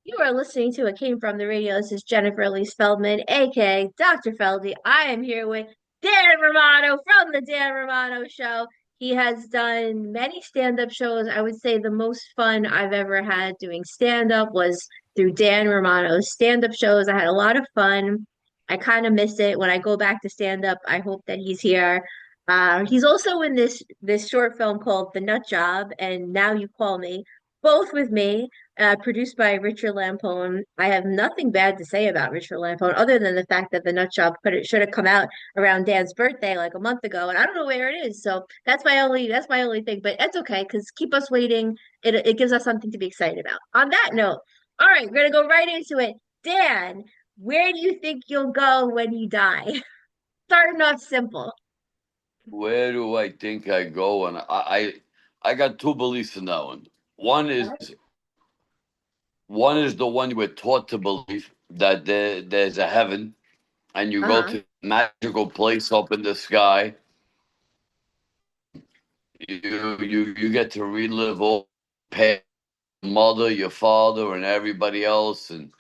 You are listening to It Came From the Radio. This is Jennifer Lee Feldman, aka Dr. Feldy. I am here with Dan Romano from the Dan Romano Show. He has done many stand-up shows. I would say the most fun I've ever had doing stand-up was through Dan Romano's stand-up shows. I had a lot of fun. I kind of miss it. When I go back to stand-up, I hope that he's here. He's also in this short film called The Nut Job and Now You Call Me, both with me, produced by Richard Lampone. I have nothing bad to say about Richard Lampone other than the fact that The Nut Job should have come out around Dan's birthday like a month ago, and I don't know where it is. So that's my only thing. But that's okay because keep us waiting. It gives us something to be excited about. On that note, all right, we're gonna go right into it. Dan, where do you think you'll go when you die? Starting off simple. Where do I think I go? And I got two beliefs in that one. One is one is the one we're taught to believe that there's a heaven, and you go Uh-huh. to a magical place up in the sky. You get to relive all past mother, your father, and everybody else, and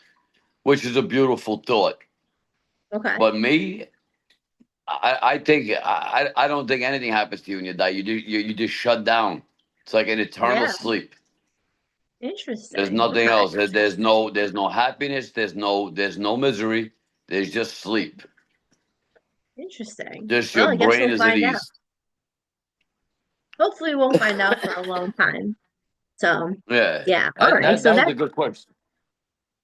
which is a beautiful thought. Okay. But me, I don't think anything happens to you when you die. You just shut down. It's like an eternal Yeah. sleep. There's Interesting. nothing Okay. else. There's no happiness. There's no misery. There's just sleep. Interesting. Just Well, your I guess brain we'll is at find out. ease. Hopefully, we won't find out for a long time. So, Yeah, yeah. All that, right. that So that was that, a good question.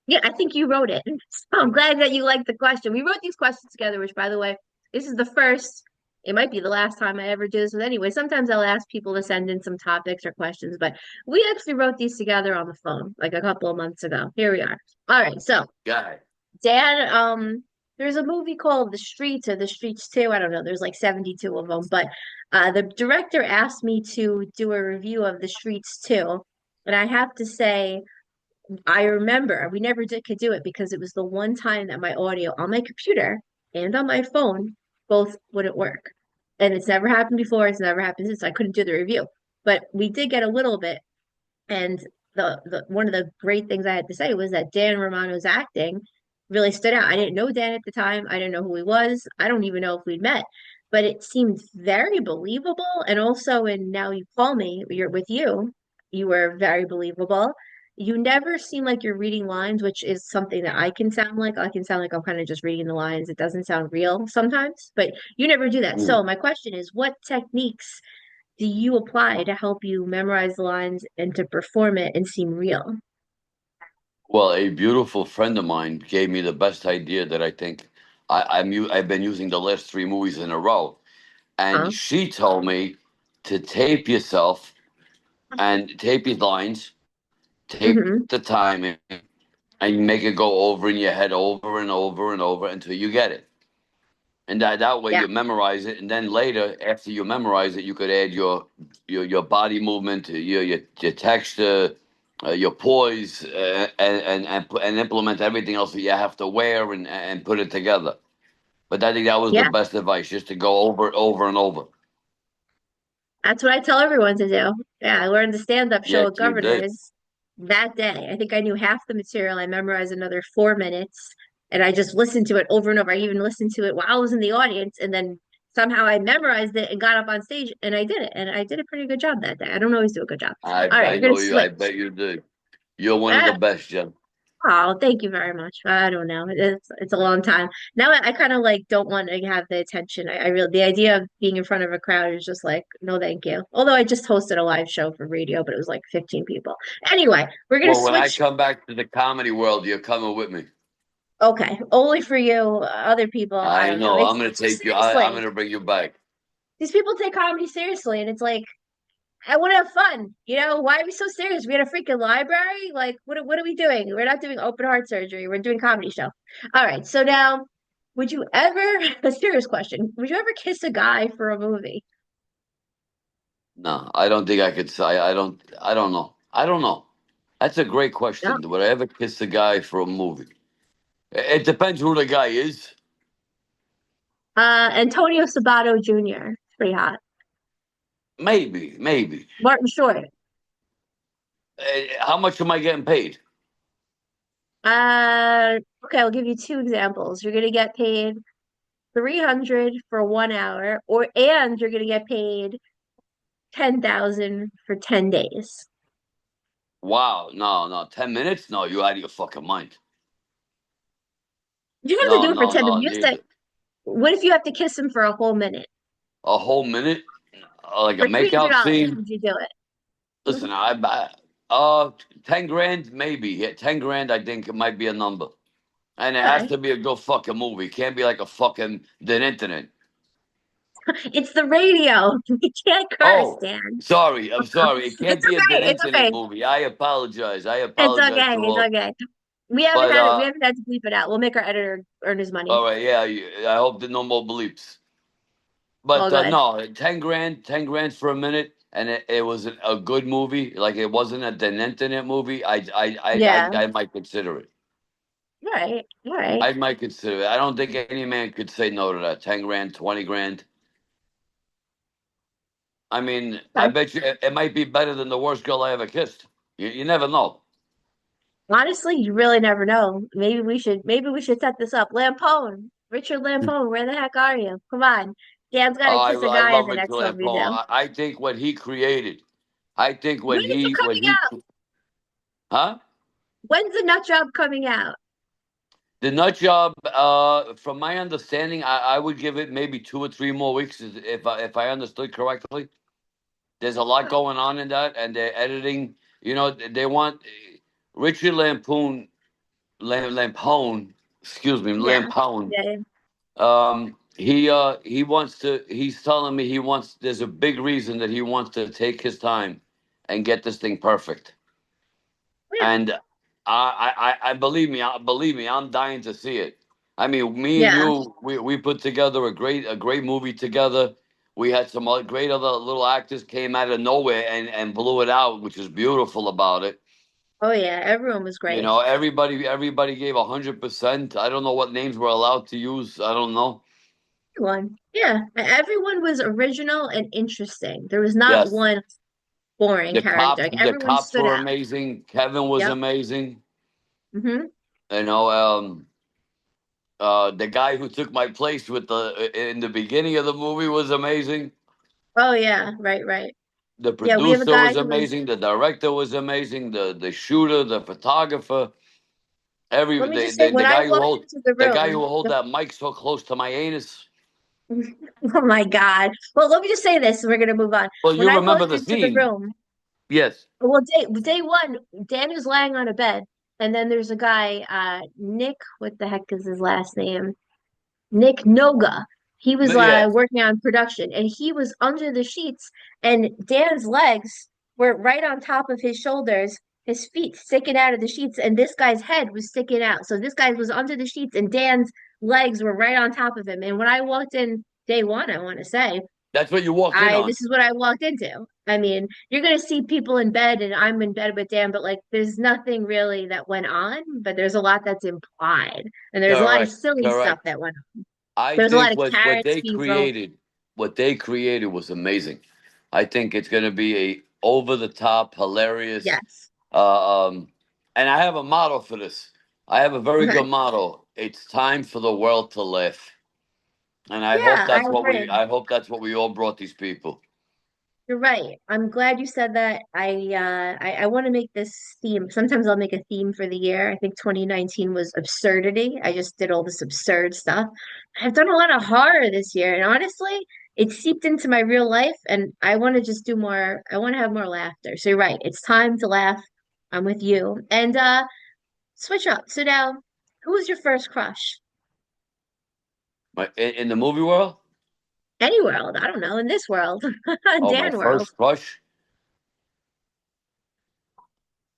yeah, I think you wrote it. So I'm glad that you liked the question. We wrote these questions together, which, by the way, this is the first, it might be the last time I ever do this. But anyway, sometimes I'll ask people to send in some topics or questions, but we actually wrote these together on the phone like a couple of months ago. Here we are. All right. So, Guy. Dan, there's a movie called The Streets or The Streets 2. I don't know. There's like 72 of them, but the director asked me to do a review of The Streets 2. And I have to say, I remember we never could do it because it was the one time that my audio on my computer and on my phone both wouldn't work. And it's never happened before. It's never happened since. I couldn't do the review. But we did get a little bit. And the one of the great things I had to say was that Dan Romano's acting really stood out. I didn't know Dan at the time. I didn't know who he was. I don't even know if we'd met, but it seemed very believable. And also in Now You Call Me, you're with you, you were very believable. You never seem like you're reading lines, which is something that I can sound like. I can sound like I'm kind of just reading the lines. It doesn't sound real sometimes, but you never do that. So Mm. my question is, what techniques do you apply to help you memorize the lines and to perform it and seem real? Well, a beautiful friend of mine gave me the best idea that I think I've been using the last three movies in a row, and Huh? she told me to tape yourself and tape your lines, tape Hmm. the timing, and make it go over in your head over and over and over until you get it. And that way Yeah. you memorize it, and then later after you memorize it, you could add your body movement, your texture, your poise, and implement everything else that you have to wear and put it together. But I think that was the Yeah. best advice, just to go over it over and over. That's what I tell everyone to do. Yeah. I learned the stand-up show Yes, at you did. Governors that day. I think I knew half the material. I memorized another 4 minutes and I just listened to it over and over. I even listened to it while I was in the audience and then somehow I memorized it and got up on stage and I did it. And I did a pretty good job that day. I don't always do a good job. I All right, I we're gonna know you. I switch. bet you did. You're one of the Ah, best, Jen. oh, thank you very much. I don't know. It's a long time. Now I kind of like don't want to have the attention. I really the idea of being in front of a crowd is just like, no, thank you. Although I just hosted a live show for radio, but it was like 15 people. Anyway, we're gonna Well, when I switch. come back to the comedy world, you're coming with me. Okay, only for you. Other people, I I don't know. know. I'm It's going to take you. I'm seriously. going to bring you back. These people take comedy seriously, and it's like I want to have fun. Why are we so serious? We had a freaking library. Like, what are we doing? We're not doing open heart surgery. We're doing comedy show. All right. So now, would you ever, a serious question, would you ever kiss a guy for a movie? No, I don't think I could say. I don't know. I don't know. That's a great No. question. Would I ever kiss a guy for a movie? It depends who the guy is. Antonio Sabato Jr. Pretty hot. Maybe, maybe. Martin Short. How much am I getting paid? Okay, I'll give you two examples. You're gonna get paid 300 for 1 hour, and you're gonna get paid 10,000 for 10 days. Wow, no, 10 minutes? No, you out of your fucking mind. You don't have to No, do it for no, 10 minutes. no. You have to, what if you have to kiss him for a whole minute? A whole minute, like a For makeout $300, scene. would you do it? Listen, uh 10 grand maybe. Yeah, 10 grand. I think it might be a number, and it has Okay. to be a good fucking movie. It can't be like a fucking the internet. It's the radio. You can't curse, Oh, Dan. sorry. I'm sorry. It can't It's be a okay. dead It's internet okay. movie. I apologize. I It's apologize okay. to It's all. okay. But We haven't had to bleep it out. We'll make our editor earn his money. all right, yeah. I hope there no more bleeps. All But good. no, 10 grand, 10 grand for a minute, and it was a good movie. Like it wasn't a dead internet movie. Yeah. I might consider it. All right. All right. I might consider it. I don't think any man could say no to that. 10 grand, 20 grand. I mean, I Okay. bet you it might be better than the worst girl I ever kissed. You never know. Honestly, you really never know. Maybe we should set this up. Lampone, Richard Lampone, where the heck are you? Come on. Dan's got Oh, to kiss a I guy in love the Rich next one we Lampone. do. I think what he created. I think When is it what coming he, out? huh? When's the nut job coming out? The nut job. From my understanding, I would give it maybe 2 or 3 more weeks if I understood correctly. There's a lot going on in that, and they're editing. You know, they want Richard Lampone. Excuse me, Yeah. Lampone. Yeah. He wants to. He's telling me he wants. There's a big reason that he wants to take his time and get this thing perfect. Yeah. And I believe me, I'm dying to see it. I mean, me and Yeah. you, we put together a great movie together. We had some great other little actors came out of nowhere and blew it out, which is beautiful about it. Oh yeah. Everyone was You great. know, everybody gave 100%. I don't know what names we're allowed to use. I don't know. Everyone. Yeah. Everyone was original and interesting. There was not Yes, one boring character. Like the everyone cops stood were out. amazing. Kevin was Yep. amazing. Hmm. You know, the guy who took my place with the in the beginning of the movie was amazing. Oh yeah. Right. Right. The Yeah. We have a producer guy was who was. amazing. The director was amazing. The shooter, the photographer, Let me just say, when I walked into the the guy who room, hold that mic so close to my anus. oh my God. Well, let me just say this, and we're gonna move on. Well, When you I remember walked the into the scene? room, Yes. well, day one, Dan was lying on a bed, and then there's a guy, Nick. What the heck is his last name? Nick Noga. He was Yes. working on production, and he was under the sheets, and Dan's legs were right on top of his shoulders, his feet sticking out of the sheets, and this guy's head was sticking out. So this guy was under the sheets, and Dan's legs were right on top of him. And when I walked in day one, I want to say, That's what you walked in I on. this is what I walked into. I mean, you're gonna see people in bed, and I'm in bed with Dan, but like, there's nothing really that went on, but there's a lot that's implied, and there's a lot of Correct. silly stuff Correct. that went on. I There's a lot think of carrots being thrown. what they created was amazing. I think it's going to be a over the top, hilarious. Yes. Uh, um, and I have a motto for this. I have a very Okay. good motto. It's time for the world to laugh, and Yeah, I agree. I hope that's what we all brought these people. You're right. I'm glad you said that. I want to make this theme. Sometimes I'll make a theme for the year. I think 2019 was absurdity. I just did all this absurd stuff. I've done a lot of horror this year, and honestly, it seeped into my real life, and I want to just do more. I want to have more laughter. So you're right. It's time to laugh. I'm with you. And switch up. So now, who was your first crush? In the movie world, Any world. I don't know. In this world. oh, my Dan world. first crush.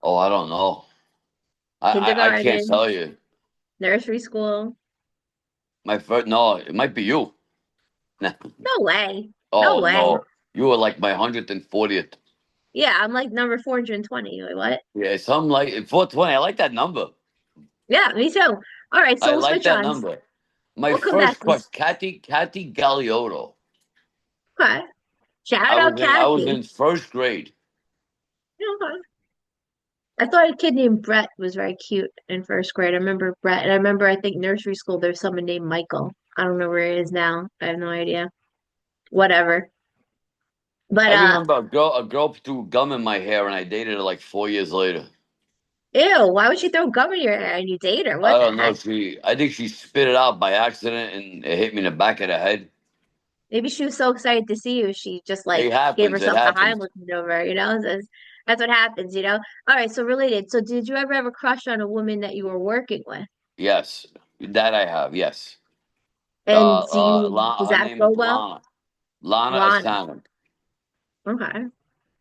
Oh, I don't know. I can't Kindergarten. tell you. Nursery school. My first, no, it might be you. No way. No Oh way. no, you were like my 140th. Yeah, I'm like number 420. Like what? Yeah, something like 420. I like that number. Yeah, me too. All right, so I we'll like switch that on. number. My We'll come back first to crush, this. Kathy Galiotto. Okay. Shout out I was Kathy. in first grade. Okay. I thought a kid named Brett was very cute in first grade. I remember Brett, and I remember I think nursery school there's someone named Michael. I don't know where he is now. I have no idea. Whatever. But I remember a girl threw gum in my hair, and I dated her like 4 years later. ew, why would she throw gum in your hair and you date her? I What the don't know. heck? I think she spit it out by accident, and it hit me in the back of the head. Maybe she was so excited to see you, she just like It gave happens. It herself the happens. Heimlich maneuver, that's what happens. All right, so related. So did you ever have a crush on a woman that you were working with? Yes, that I have. Yes. And does Her that name go is well? Lana. Lana Lana. Asanin. Okay.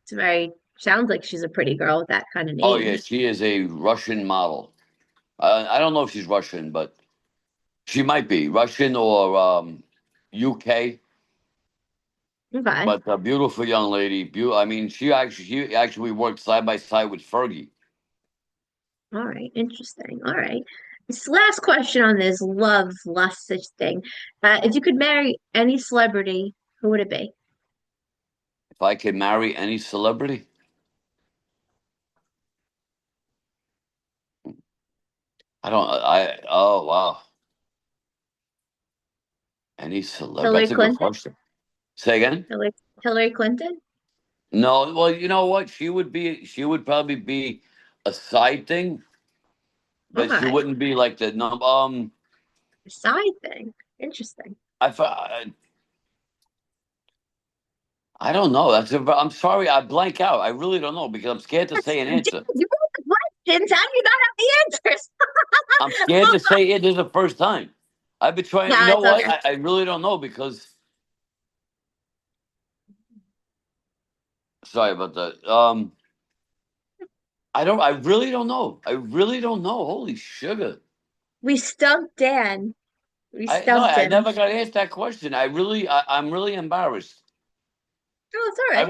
It's very sounds like she's a pretty girl with that kind of Oh yeah, name. she is a Russian model. I don't know if she's Russian, but she might be Russian or UK. Okay. But a beautiful young lady. I mean, she actually worked side by side with Fergie. All right. Interesting. All right. This last question on this love lust such thing. If you could marry any celebrity, who would it be? If I could marry any celebrity, I don't. I oh wow, any celebrity. Hillary That's a good Clinton? question. Say again. Hillary, Hillary Clinton? No, well, you know what? She would be. She would probably be a side thing, but she Okay. wouldn't be like the number. Side thing. Interesting. I don't know. I'm sorry. I blank out. I really don't know because I'm scared to say an Dude, answer. you wrote the questions. How do you not have the answers? I'm scared to say it. This is the first time. I've been trying. You No, know it's what? okay. I really don't know because. Sorry about that. I don't. I really don't know. I really don't know. Holy sugar! We stumped Dan. We I no. stumped I him. never got asked that question. I really. I'm really embarrassed. Oh, it's all I right.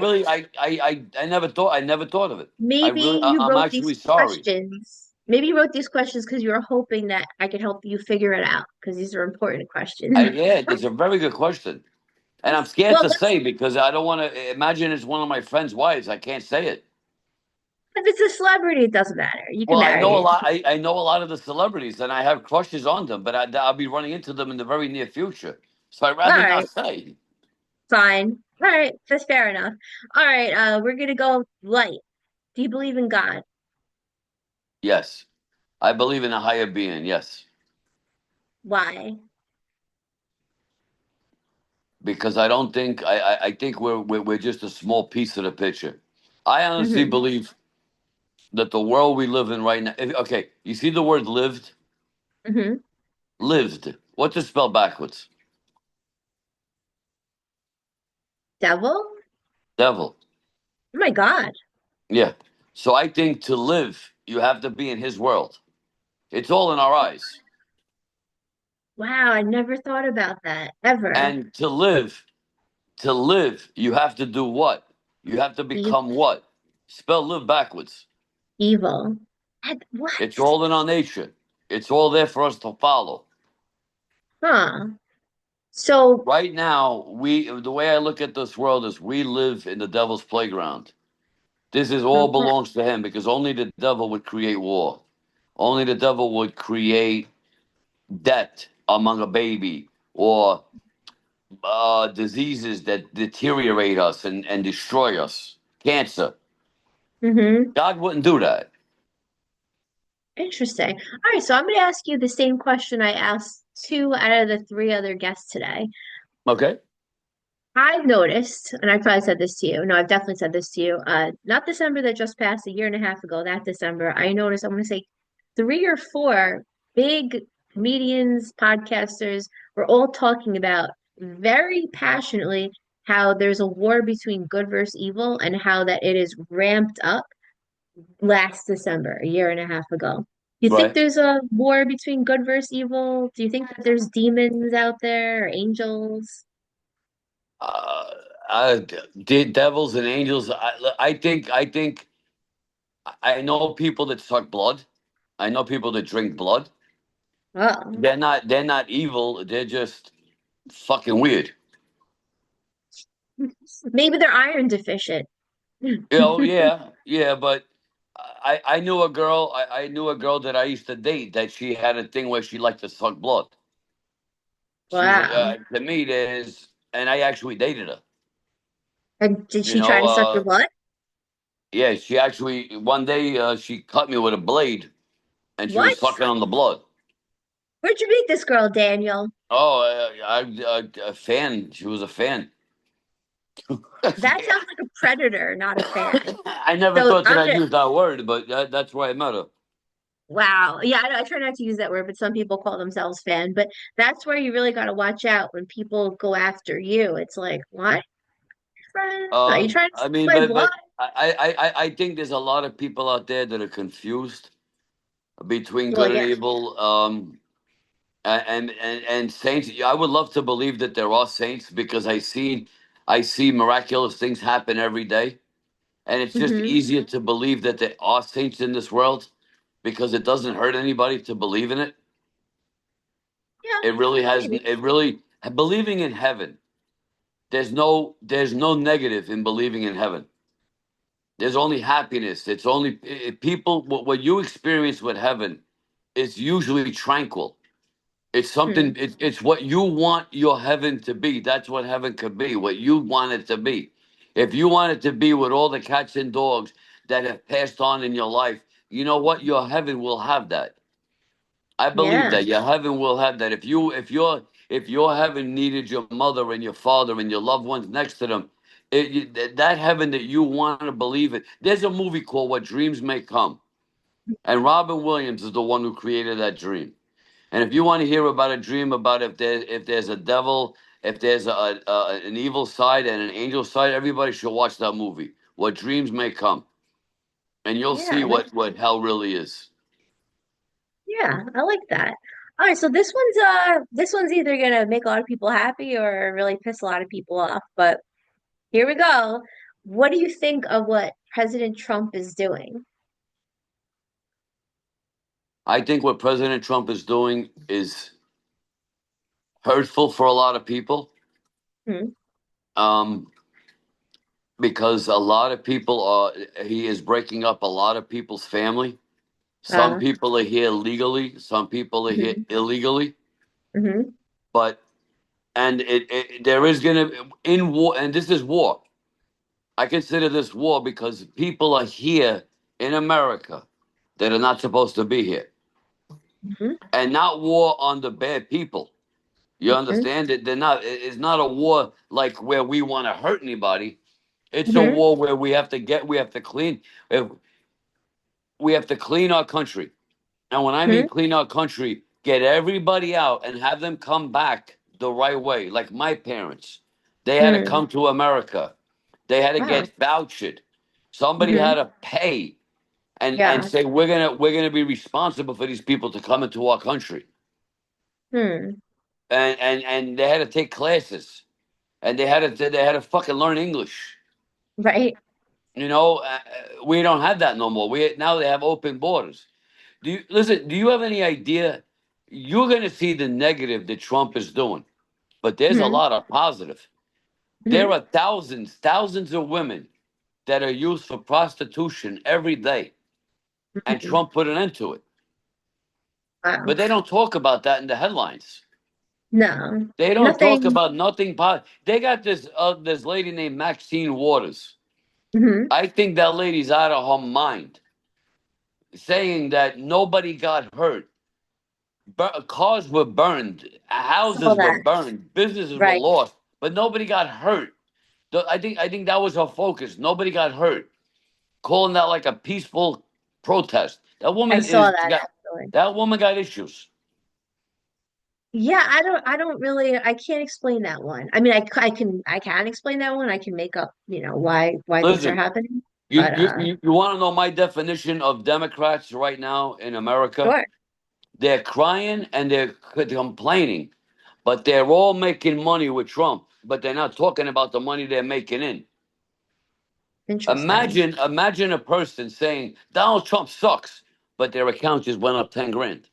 really. I never thought. I never thought of it. I Maybe really. you I'm wrote these actually sorry. questions. Maybe you wrote these questions because you were hoping that I could help you figure it out because these are important questions. Yeah. It's a very good question, and I'm scared Well, to say because I don't want to imagine it's one of my friend's wives. I can't say it. if it's a celebrity, it doesn't matter. You can Well, I know a marry lot. I know a lot of the celebrities, and I have crushes on them, but I'll be running into them in the very near future. So I'd it. All rather not right, say. fine. All right, that's fair enough. All right, we're gonna go light. Do you believe in God? Yes, I believe in a higher being. Yes, Why? because I don't think I think we're just a small piece of the picture. I honestly Mm-hmm. believe that the world we live in right now. Okay, you see the word lived. Mm-hmm. Lived. What's it spelled backwards? Devil? Devil. Oh my God. Yeah. So I think to live, you have to be in His world. It's all in our eyes. Wow, I never thought about that ever. And to live, you have to do what? You have to E become what? Spell live backwards. evil. It's What? all in our nature. It's all there for us to follow. Huh. So, Right now, the way I look at this world is we live in the devil's playground. This is all okay. belongs to him because only the devil would create war. Only the devil would create death among a baby or diseases that deteriorate us and destroy us. Cancer. Mm-hmm. God wouldn't do that. Interesting. All right, so I'm going to ask you the same question I asked two out of the three other guests today. Okay. I've noticed, and I probably said this to you. No, I've definitely said this to you. Not December that just passed, a year and a half ago, that December. I noticed, I'm going to say three or four big comedians, podcasters were all talking about very passionately how there's a war between good versus evil and how that it is ramped up last December, a year and a half ago. Do you think Right. there's a war between good versus evil? Do you think that there's demons out there or angels? Uh, devils and angels. I know people that suck blood. I know people that drink blood. Oh, They're not evil. They're just fucking weird. maybe they're iron deficient. Yeah, but I knew a girl. I knew a girl that I used to date that she had a thing where she liked to suck blood. She was Wow. to me there's, and I actually dated her. And did You she try know, to suck your blood? yeah. She actually one day she cut me with a blade, and she was What? sucking on the blood. Where'd you meet this girl, Daniel? Oh, a fan. She was a fan. That sounds like a predator, not a fan. I never So thought that I'm I'd gonna, use that word, but that's where I met her. wow. Yeah, I try not to use that word, but some people call themselves fan. But that's where you really got to watch out when people go after you. It's like, what? Friend? Are you trying to I suck mean, my blood? but I think there's a lot of people out there that are confused between Well, good and yeah. evil. And saints. I would love to believe that there are saints because I see miraculous things happen every day, and it's just Hmm. easier to believe that there are saints in this world because it doesn't hurt anybody to believe in it. Yeah, It really has. maybe. It really believing in heaven. There's no negative in believing in heaven. There's only happiness. It's only people. What you experience with heaven is usually tranquil. It's Hmm. something. It's what you want your heaven to be. That's what heaven could be. What you want it to be. If you want it to be with all the cats and dogs that have passed on in your life, you know what? Your heaven will have that. I believe Yeah. that your heaven will have that. If your heaven needed your mother and your father and your loved ones next to them, that heaven that you want to believe in. There's a movie called What Dreams May Come, and Robin Williams is the one who created that dream. And if you want to hear about a dream about if there's a devil, if there's an evil side and an angel side, everybody should watch that movie. What Dreams May Come, and you'll Yeah. see what hell really is. Yeah, I like that. All right, so this one's either gonna make a lot of people happy or really piss a lot of people off. But here we go. What do you think of what President Trump is doing? I think what President Trump is doing is hurtful for a lot of people, Hmm. um, because a lot of people are. He is breaking up a lot of people's family. Some Uh, people are here legally. Some people are here hmm. illegally. Hmm. But and there is gonna in war, and this is war. I consider this war because people are here in America that are not supposed to be here, Hmm. and not war on the bad people. You Hmm. understand it? They're not. It's not a war like where we want to hurt anybody. It's a Hmm. war where we have to clean, if- we have to clean our country. And when I mean Hmm. clean our country, get everybody out and have them come back the right way. Like my parents, they had to Hmm. come to America. They had to Wow. get vouchered. Somebody had Hmm. to pay and Yeah. say we're gonna be responsible for these people to come into our country. Hmm. And they had to take classes and they had to fucking learn English. Right. You know, we don't have that no more. We now they have open borders. Do you listen? Do you have any idea? You're going to see the negative that Trump is doing, but there's a Hmm. lot of positive. There Hmm. are thousands of women that are used for prostitution every day, and Hmm. Trump put an end to it. Wow. But they don't talk about that in the headlines. No. They don't talk Nothing. about nothing. They got this lady named Maxine Waters. Hmm. I think that lady's out of her mind, saying that nobody got hurt. Cars were burned, Saw houses were that. burned, businesses were Right. lost, but nobody got hurt. I think that was her focus. Nobody got hurt. Calling that like a peaceful protest. I saw that actually. That woman got issues. Yeah, I don't really, I can't explain that one. I mean, I can explain that one. I can make up, why things are Listen, happening. you But you you want to know my definition of Democrats right now in America? sure. They're crying and they're complaining, but they're all making money with Trump, but they're not talking about the money they're making in. Interesting. Imagine a person saying Donald Trump sucks, but their account just went up 10 grand.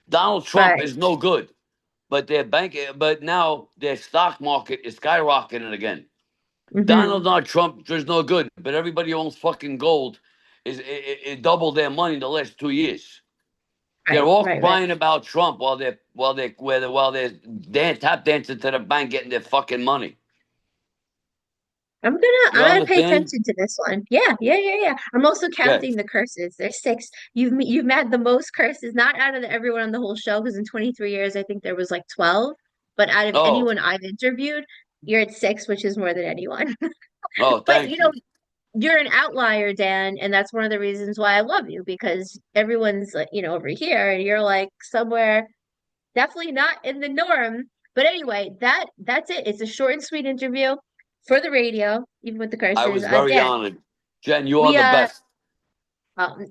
Donald Trump Right. is no good, but but now their stock market is skyrocketing again. Mm-hmm. Donald Trump is no good, but everybody owns fucking gold, is double their money in the last 2 years. They're Right, all right, right. crying about Trump while they're tap dancing to the bank getting their fucking money. I'm You gonna pay understand? attention to this one. Yeah, yeah, yeah, yeah. I'm also Yeah. counting the curses. There's six. You've met the most curses, not out of everyone on the whole show, because in 23 years I think there was like 12. But out of Oh, anyone I've interviewed, you're at six, which is more than anyone. oh, But thank you. you're an outlier, Dan, and that's one of the reasons why I love you, because everyone's like, over here, and you're like somewhere definitely not in the norm. But anyway, that's it. It's a short and sweet interview for the radio, even with the I curses. was very Dan, honored. Jen, you are we the best.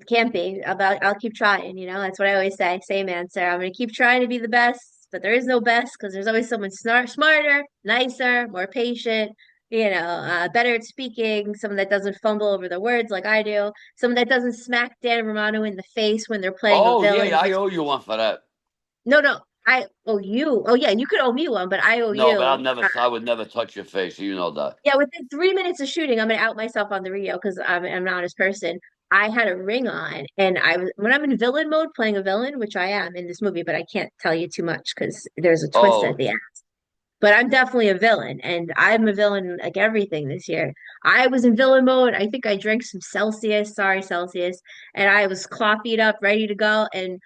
can't be about. I'll keep trying. That's what I always say. Same answer. I'm gonna keep trying to be the best, but there is no best because there's always someone smarter, nicer, more patient. Better at speaking. Someone that doesn't fumble over the words like I do. Someone that doesn't smack Dan Romano in the face when they're playing a Oh, villain. yeah, I owe you one for that. No, no, I owe you. Oh yeah, you could owe me one, but I owe No, but you. I would never touch your face. You know that. Yeah, within 3 minutes of shooting, I'm gonna out myself on the radio because I'm an honest person. I had a ring on, and I was when I'm in villain mode, playing a villain, which I am in this movie, but I can't tell you too much because there's a twist at Oh, the end. But I'm definitely a villain, and I'm a villain in, like everything this year. I was in villain mode. I think I drank some Celsius, sorry Celsius, and I was coffeeed up, ready to go, and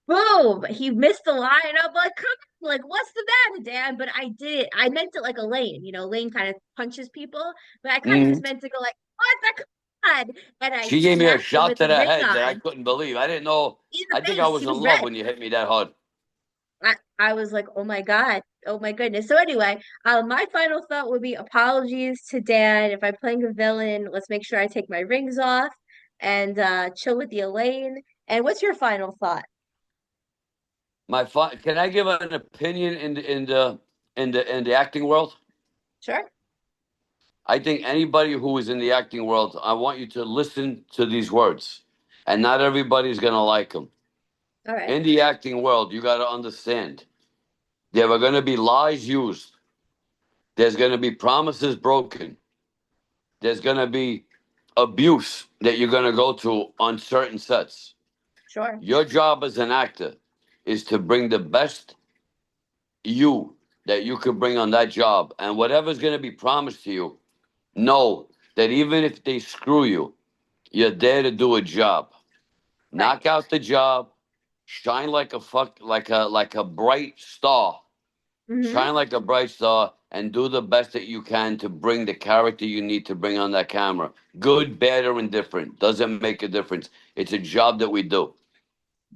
boom, he missed the line. I'm like, come on, like, what's the matter, Dan? But I did it. I meant it like a Lane. Lane kind of punches people, but I kind of just mhm. meant to go like, what the God? And I She gave me a smacked him shot with to the the ring head that I on couldn't believe. I didn't know. in I the think I face. was He in was love red. when you hit me that hard. I was like, oh my God, oh my goodness. So anyway, my final thought would be apologies to Dan. If I'm playing a villain, let's make sure I take my rings off and chill with the Elaine. And what's your final thought? Can I give an opinion in the acting world? Sure. I think anybody who is in the acting world, I want you to listen to these words, and not everybody's gonna like them. All right. In the acting world, you got to understand there are going to be lies used. There's going to be promises broken. There's going to be abuse that you're going to go through on certain sets. Sure. Your job as an actor is to bring the best you that you could bring on that job. And whatever's going to be promised to you, know that even if they screw you, you're there to do a job. Right. Knock out the job, shine like a bright star. Mm-hmm. Shine like a bright star and do the best that you can to bring the character you need to bring on that camera. Good, bad, or indifferent. Doesn't make a difference. It's a job that we do.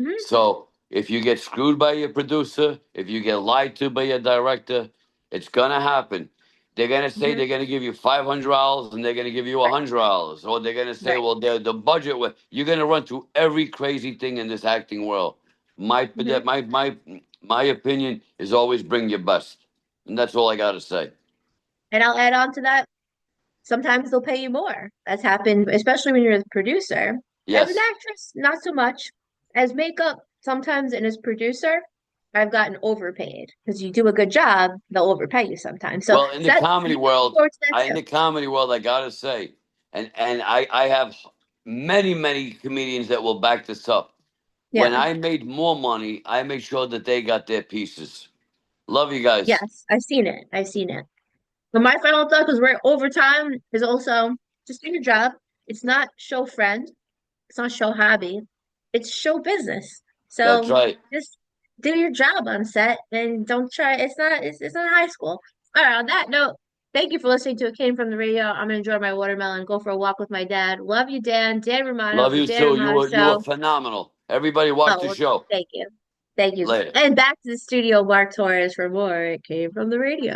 Mm-hmm. So if you get screwed by your producer, if you get lied to by your director, it's gonna happen. They're gonna say Mm-hmm. they're gonna give you $500 and they're gonna give you Right. $100, or they're gonna say, Right. well, the budget. You're gonna run through every crazy thing in this acting world. My Mm-hmm. my my my opinion is always bring your best, and that's all I gotta say. And I'll add on to that. Sometimes they'll pay you more. That's happened, especially when you're the producer. As an Yes. actress, not so much. As makeup, sometimes, and as producer, I've gotten overpaid because you do a good job, they'll overpay you sometimes. So Well, in the that comedy you look world, forward to that I in too. the comedy world, I gotta say, and I have many comedians that will back this up. When Yeah. I made more money, I made sure that they got their pieces. Love you guys. Yes, I've seen it. I've seen it. But my final thought, because we're overtime, is also just do your job. It's not show friend. It's not show hobby. It's show business. That's So right. just do your job on set and don't try. It's not high school. All right. On that note, thank you for listening to It Came from the Radio. I'm gonna enjoy my watermelon. Go for a walk with my dad. Love you, Dan. Dan Romano of Love the you Dan too. You Romano were you were Show. phenomenal. Everybody watch Oh, the well, show. thank you. Thank you. Later. And back to the studio, Mark Torres for more. It Came from the Radio.